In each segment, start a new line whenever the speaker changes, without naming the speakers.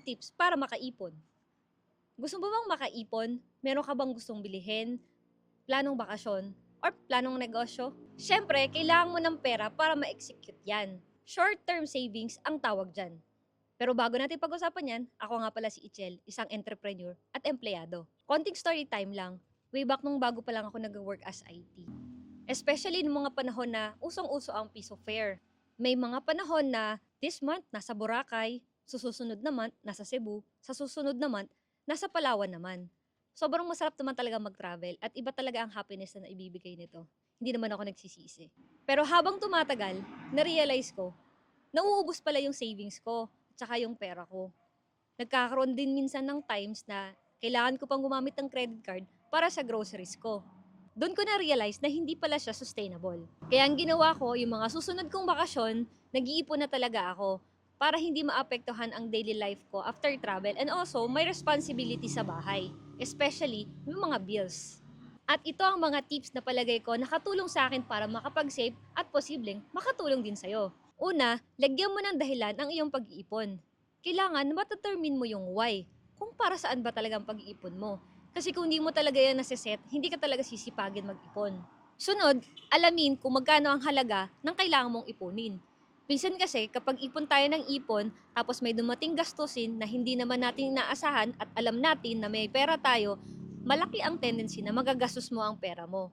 tips para makaipon. Gusto mo bang makaipon? Meron ka bang gustong bilhin, planong bakasyon, or planong negosyo? Siyempre, kailangan mo ng pera para ma-execute yan. Short-term savings ang tawag dyan. Pero bago natin pag-usapan yan, ako nga pala si Ichel, isang entrepreneur at empleyado. Konting story time lang, way back nung bago pa lang ako nag-work as IT. Especially noong mga panahon na usong-uso ang piso fare. May mga panahon na this month nasa Boracay, sa susunod na month nasa Cebu, sa susunod na month nasa Palawan naman. Sobrang masarap naman talaga mag-travel at iba talaga ang happiness na naibibigay nito. Hindi naman ako nagsisisi. Pero habang tumatagal, na-realize ko, nauubos pala yung savings ko at saka yung pera ko. Nagkakaroon din minsan ng times na kailangan ko pang gumamit ng credit card para sa groceries ko. Doon ko na-realize na hindi pala siya sustainable. Kaya ang ginawa ko, yung mga susunod kong bakasyon, nag-iipon na talaga ako para hindi maapektuhan ang daily life ko after travel and also may responsibility sa bahay, especially yung mga bills. At ito ang mga tips na palagay ko nakatulong sa akin para makapag-save at posibleng makatulong din sa'yo. Una, lagyan mo ng dahilan ang iyong pag-iipon. Kailangan matatermine mo yung why, kung para saan ba talaga ang pag-iipon mo. Kasi kung hindi mo talaga yan nasiset, hindi ka talaga sisipagin mag-ipon. Sunod, alamin kung magkano ang halaga ng kailangan mong ipunin. Minsan kasi kapag ipon tayo ng ipon, tapos may dumating gastusin na hindi naman natin inaasahan at alam natin na may pera tayo, malaki ang tendency na magagastos mo ang pera mo.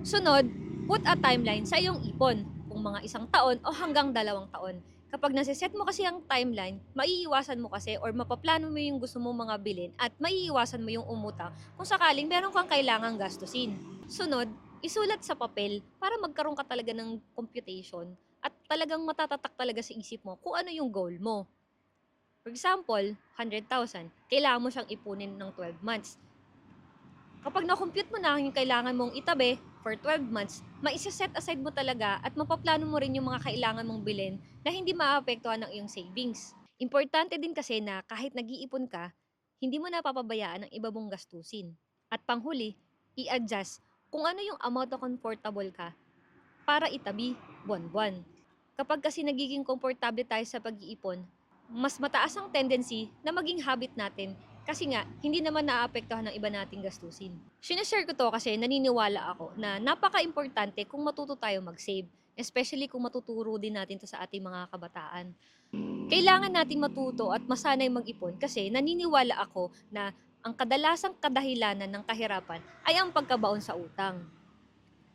Sunod, put a timeline sa iyong ipon, kung mga 1 taon o hanggang 2 taon. Kapag nasiset mo kasi ang timeline, maiiwasan mo kasi or mapaplano mo yung gusto mong mga bilhin at maiiwasan mo yung umutang kung sakaling meron kang kailangang gastusin. Sunod, isulat sa papel para magkaroon ka talaga ng computation at talagang matatatak talaga sa isip mo kung ano yung goal mo. For example, 100,000, kailangan mo siyang ipunin ng 12 months. Kapag na-compute mo na yung kailangan mong itabi for 12 months, maisa-set aside mo talaga at mapaplano mo rin yung mga kailangan mong bilhin na hindi maapektuhan ng iyong savings. Importante din kasi na kahit nag-iipon ka, hindi mo napapabayaan ang iba mong gastusin. At panghuli, i-adjust kung ano yung amount na comfortable ka para itabi buwan-buwan. Kapag kasi nagiging komportable tayo sa pag-iipon, mas mataas ang tendency na maging habit natin kasi nga, hindi naman naapektuhan ng iba nating gastusin. Sinashare ko to kasi naniniwala ako na napaka-importante kung matuto tayo mag-save, especially kung matuturo din natin to sa ating mga kabataan. Kailangan nating matuto at masanay mag-ipon kasi naniniwala ako na ang kadalasang kadahilanan ng kahirapan ay ang pagkabaon sa utang.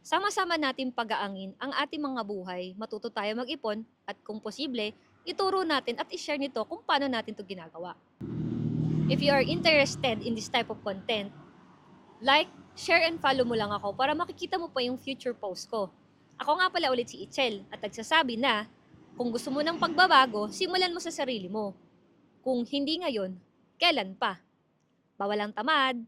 Sama-sama natin pag-aangin ang ating mga buhay, matuto tayo mag-ipon at kung posible, ituro natin at i-share nito kung paano natin to ginagawa. If you are interested in this type of content, like, share and follow mo lang ako para makikita mo pa yung future post ko. Ako nga pala ulit si Ichel at nagsasabi na kung gusto mo ng pagbabago, simulan mo sa sarili mo. Kung hindi ngayon, kailan pa? Bawalang tamad!